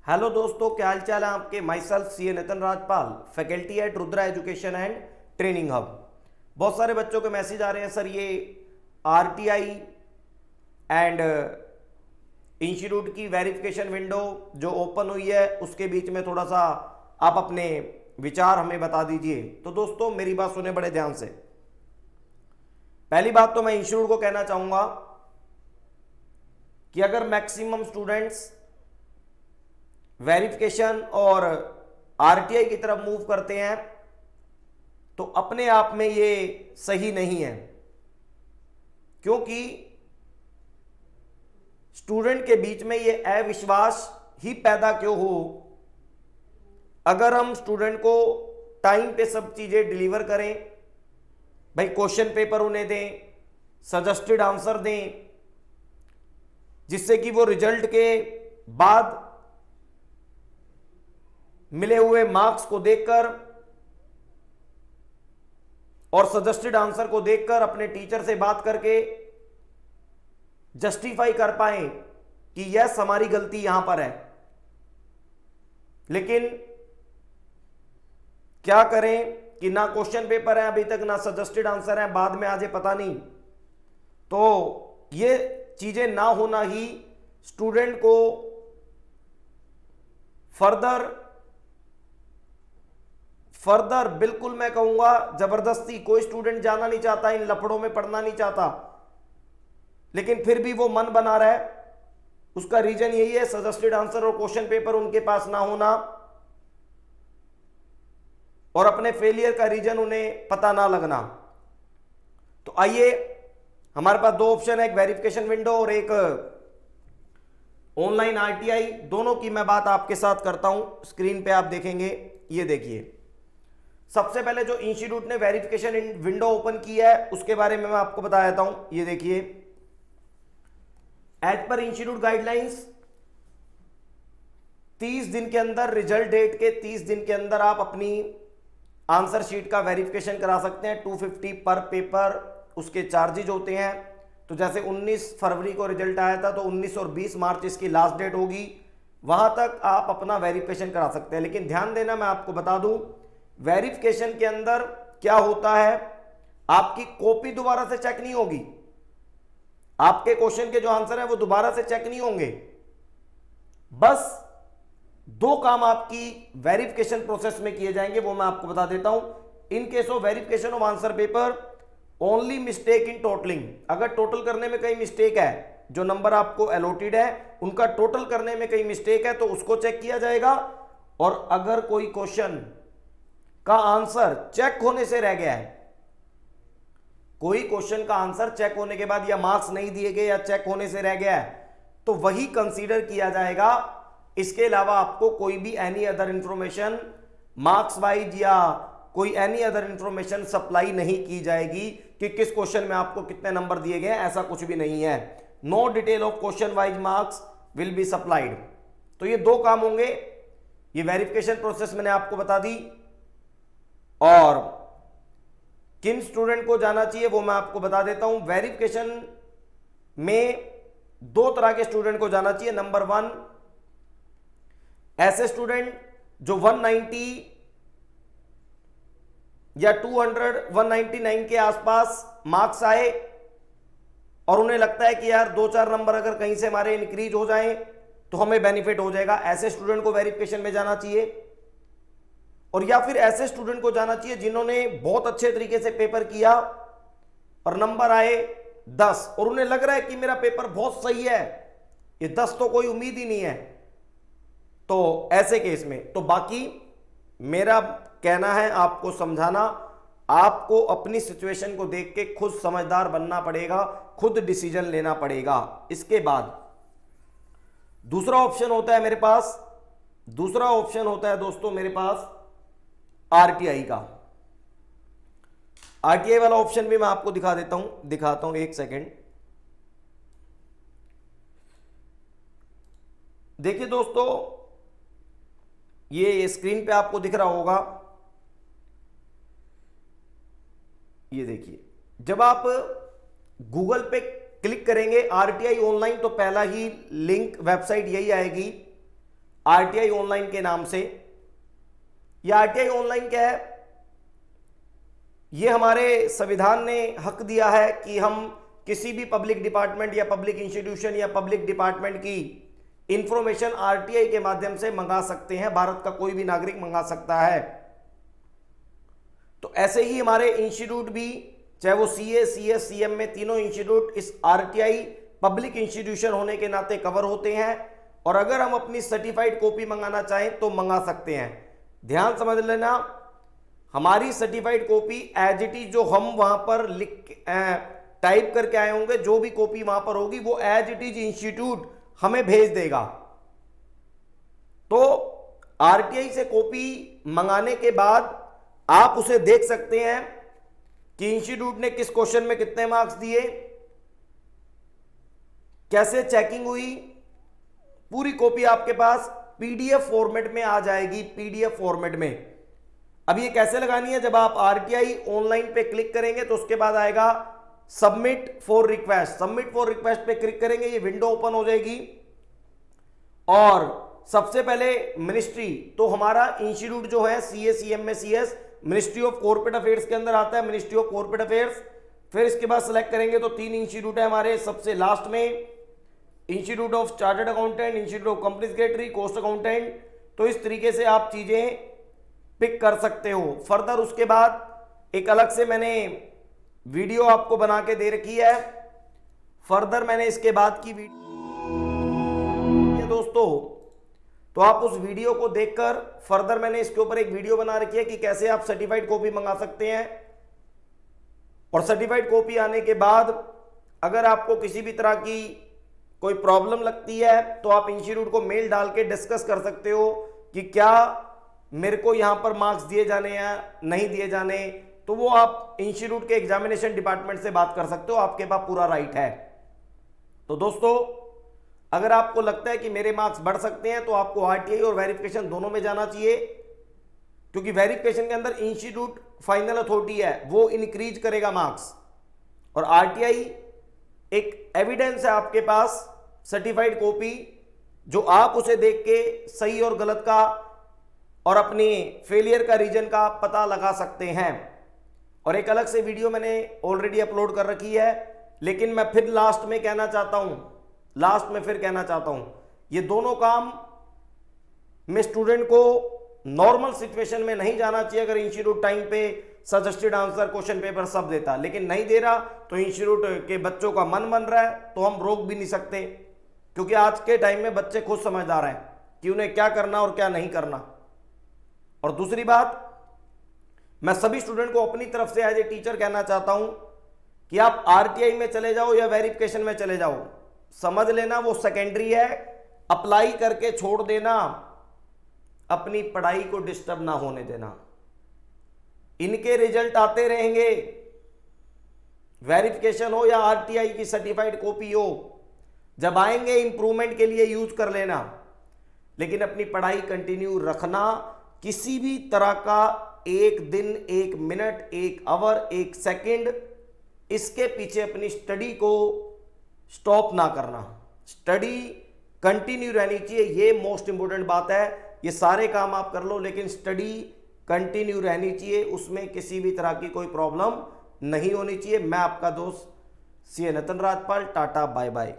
Hello दोस्तों, क्या हाल चाल है आपके। Myself C A Nitin Rajpal, faculty at Rudra education and training hub. बहुत सारे बच्चों के मैसेज आ रहे हैं, सर ये आरटीआई एंड इंस्टीट्यूट की वेरिफिकेशन विंडो जो ओपन हुई है उसके बीच में थोड़ा सा आप अपने विचार हमें बता दीजिए। तो दोस्तों मेरी बात सुने बड़े ध्यान से। पहली बात तो मैं इंस्टीट्यूट को कहना चाहूंगा कि अगर मैक्सिमम स्टूडेंट्स वेरिफिकेशन और आरटीआई की तरफ मूव करते हैं तो अपने आप में ये सही नहीं है, क्योंकि स्टूडेंट के बीच में ये अविश्वास ही पैदा क्यों हो। अगर हम स्टूडेंट को टाइम पे सब चीजें डिलीवर करें, भाई क्वेश्चन पेपर उन्हें दें, सजेस्टेड आंसर दें, जिससे कि वो रिजल्ट के बाद मिले हुए मार्क्स को देखकर और सजेस्टेड आंसर को देखकर अपने टीचर से बात करके जस्टिफाई कर पाए कि यस हमारी गलती यहां पर है। लेकिन क्या करें कि ना क्वेश्चन पेपर है अभी तक, ना सजेस्टेड आंसर है, बाद में आजे पता नहीं। तो ये चीजें ना होना ही स्टूडेंट को फर्दर बिल्कुल मैं कहूंगा जबरदस्ती कोई स्टूडेंट जाना नहीं चाहता, इन लफड़ों में पढ़ना नहीं चाहता, लेकिन फिर भी वो मन बना रहा है। उसका रीजन यही है, सजेस्टेड आंसर और क्वेश्चन पेपर उनके पास ना होना और अपने फेलियर का रीजन उन्हें पता ना लगना। तो आइए, हमारे पास दो ऑप्शन है, एक वेरिफिकेशन विंडो और एक ऑनलाइन आरटीआई। दोनों की मैं बात आपके साथ करता हूं। स्क्रीन पे आप देखेंगे, ये देखिए। सबसे पहले जो इंस्टीट्यूट ने वेरिफिकेशन विंडो ओपन की है उसके बारे में मैं आपको बता देता हूं। ये देखिए, एज पर इंस्टीट्यूट गाइडलाइंस 30 दिन के अंदर, रिजल्ट डेट के 30 दिन के अंदर आप अपनी आंसर शीट का वेरिफिकेशन करा सकते हैं। 250 पर पेपर उसके चार्जेज होते हैं। तो जैसे 19 फरवरी को रिजल्ट आया था तो 19 और 20 मार्च इसकी लास्ट डेट होगी, वहां तक आप अपना वेरिफिकेशन करा सकते हैं। लेकिन ध्यान देना, मैं आपको बता दूं वेरिफिकेशन के अंदर क्या होता है, आपकी कॉपी दोबारा से चेक नहीं होगी, आपके क्वेश्चन के जो आंसर है वो दोबारा से चेक नहीं होंगे। बस दो काम आपकी वेरिफिकेशन प्रोसेस में किए जाएंगे, वो मैं आपको बता देता हूं। In case of verification of answer paper only mistake in totalling, अगर टोटल करने में कहीं मिस्टेक है, जो नंबर आपको अलॉटेड है उनका टोटल करने में कहीं मिस्टेक है तो उसको चेक किया जाएगा। और अगर कोई क्वेश्चन का आंसर चेक होने से रह गया है, कोई क्वेश्चन का आंसर चेक होने के बाद या मार्क्स नहीं दिए गए या चेक होने से रह गया है, तो वही कंसीडर किया जाएगा। इसके अलावा आपको कोई भी any other information marks wise या कोई एनी अदर इंफॉर्मेशन सप्लाई नहीं की जाएगी कि किस क्वेश्चन में आपको कितने नंबर दिए गए, ऐसा कुछ भी नहीं है। No detail of question wise marks will be supplied. तो ये दो काम होंगे। ये वेरिफिकेशन प्रोसेस मैंने आपको बता दी, और किन स्टूडेंट को जाना चाहिए वो मैं आपको बता देता हूं। वेरिफिकेशन में दो तरह के स्टूडेंट को जाना चाहिए। नंबर 1, ऐसे स्टूडेंट जो 190 या 200 199 के आसपास मार्क्स आए और उन्हें लगता है कि यार 2-4 नंबर अगर कहीं से हमारे इंक्रीज हो जाएं तो हमें बेनिफिट हो जाएगा, ऐसे स्टूडेंट को वेरिफिकेशन में जाना चाहिए। और या फिर ऐसे स्टूडेंट को जाना चाहिए जिन्होंने बहुत अच्छे तरीके से पेपर किया और नंबर आए 10 और उन्हें लग रहा है कि मेरा पेपर बहुत सही है, ये 10 तो कोई उम्मीद ही नहीं है। तो ऐसे केस में तो बाकी मेरा कहना है, आपको समझाना, आपको अपनी सिचुएशन को देख के खुद समझदार बनना पड़ेगा, खुद डिसीजन लेना पड़ेगा। इसके बाद दूसरा ऑप्शन होता है मेरे पास, दूसरा ऑप्शन होता है दोस्तों मेरे पास आरटीआई का। आरटीआई वाला ऑप्शन भी मैं आपको दिखाता हूं, एक सेकेंड। देखिए दोस्तों, ये स्क्रीन पे आपको दिख रहा होगा, ये देखिए। जब आप गूगल पे क्लिक करेंगे आरटीआई ऑनलाइन तो पहला ही लिंक वेबसाइट यही आएगी, आरटीआई ऑनलाइन के नाम से। ये आरटीआई ऑनलाइन क्या है? ये हमारे संविधान ने हक दिया है कि हम किसी भी पब्लिक डिपार्टमेंट या पब्लिक इंस्टीट्यूशन या पब्लिक डिपार्टमेंट की इंफॉर्मेशन आरटीआई के माध्यम से मंगा सकते हैं। भारत का कोई भी नागरिक मंगा सकता है। तो ऐसे ही हमारे इंस्टीट्यूट भी, चाहे वो सीए, सीएस, सीएम में तीनों इंस्टीट्यूट इस आरटीआई पब्लिक इंस्टीट्यूशन होने के नाते कवर होते हैं। और अगर हम अपनी सर्टिफाइड कॉपी मंगाना चाहें तो मंगा सकते हैं। ध्यान समझ लेना, हमारी certified copy as it is जो हम वहां पर लिख टाइप करके आए होंगे, जो भी कॉपी वहां पर होगी वो एज इट इज इंस्टीट्यूट हमें भेज देगा। तो आरटीआई से कॉपी मंगाने के बाद आप उसे देख सकते हैं कि इंस्टीट्यूट ने किस क्वेश्चन में कितने मार्क्स दिए, कैसे चेकिंग हुई। पूरी कॉपी आपके पास पीडीएफ फॉर्मेट में आ जाएगी, पीडीएफ फॉर्मेट में। अब ये कैसे लगानी है? जब आप आरटीआई ऑनलाइन पे क्लिक करेंगे तो उसके बाद आएगा submit for request. Submit for request पे क्लिक करेंगे, ये विंडो ओपन हो जाएगी। और सबसे पहले मिनिस्ट्री, तो हमारा इंस्टीट्यूट जो है सीएसीएम में CS ministry of corporate affairs के अंदर आता है, मिनिस्ट्री ऑफ कॉर्पोरेट अफेयर्स। फिर इसके बाद सेलेक्ट करेंगे तो 3 इंस्टीट्यूट है हमारे। सबसे लास्ट में institute of chartered accountant, institute of company secretary, cost accountant. तो इस तरीके से आप चीजें पिक कर सकते हो। फर्दर उसके बाद एक अलग से मैंने वीडियो आपको बना के दे रखी है। फर्दर मैंने इसके बाद की वीडियो दोस्तों, तो आप उस वीडियो को देखकर फर्दर मैंने इसके ऊपर एक वीडियो बना रखी है कि कैसे आप सर्टिफाइड कॉपी मंगा सकते हैं। और सर्टिफाइड कॉपी आने के बाद अगर आपको किसी भी तरह की कोई प्रॉब्लम लगती है तो आप इंस्टीट्यूट को मेल डाल के डिस्कस कर सकते हो कि क्या मेरे को यहां पर मार्क्स दिए जाने या नहीं दिए जाने। तो वो आप इंस्टीट्यूट के एग्जामिनेशन डिपार्टमेंट से बात कर सकते हो, आपके पास पूरा राइट है। तो दोस्तों, अगर आपको लगता है कि मेरे मार्क्स बढ़ सकते हैं तो आपको आरटीआई और वेरिफिकेशन दोनों में जाना चाहिए, क्योंकि वेरिफिकेशन के अंदर इंस्टीट्यूट फाइनल अथॉरिटी है, वो इंक्रीज करेगा मार्क्स। और आरटीआई एक एविडेंस है आपके पास, सर्टिफाइड कॉपी, जो आप उसे देख के सही और गलत का और अपने फेलियर का रीजन का पता लगा सकते हैं। और एक अलग से वीडियो मैंने ऑलरेडी अपलोड कर रखी है, लेकिन मैं फिर लास्ट में कहना चाहता हूं, ये दोनों काम में स्टूडेंट को नॉर्मल सिचुएशन में नहीं जाना चाहिए। अगर इंस्टीट्यूट टाइम पे सजेस्टेड आंसर क्वेश्चन पेपर सब देता, लेकिन नहीं दे रहा तो इंस्टीट्यूट के बच्चों का मन बन रहा है तो हम रोक भी नहीं सकते, क्योंकि आज के टाइम में बच्चे खुद समझदार हैं कि उन्हें क्या करना और क्या नहीं करना। और दूसरी बात, मैं सभी स्टूडेंट को अपनी तरफ से एज ए टीचर कहना चाहता हूं कि आप आरटीआई में चले जाओ या वेरिफिकेशन में चले जाओ, समझ लेना वो सेकेंडरी है। अप्लाई करके छोड़ देना, अपनी पढ़ाई को डिस्टर्ब ना होने देना। इनके रिजल्ट आते रहेंगे, वेरिफिकेशन हो या आरटीआई की सर्टिफाइड कॉपी हो, जब आएंगे इंप्रूवमेंट के लिए यूज कर लेना, लेकिन अपनी पढ़ाई कंटिन्यू रखना। किसी भी तरह का एक दिन, एक मिनट, एक आवर, एक सेकंड इसके पीछे अपनी स्टडी को स्टॉप ना करना। स्टडी कंटिन्यू रहनी चाहिए, ये मोस्ट इंपोर्टेंट बात है। ये सारे काम आप कर लो, लेकिन स्टडी कंटिन्यू रहनी चाहिए, उसमें किसी भी तरह की कोई प्रॉब्लम नहीं होनी चाहिए। मैं आपका दोस्त CA Nitin Rajpal, tata, bye bye.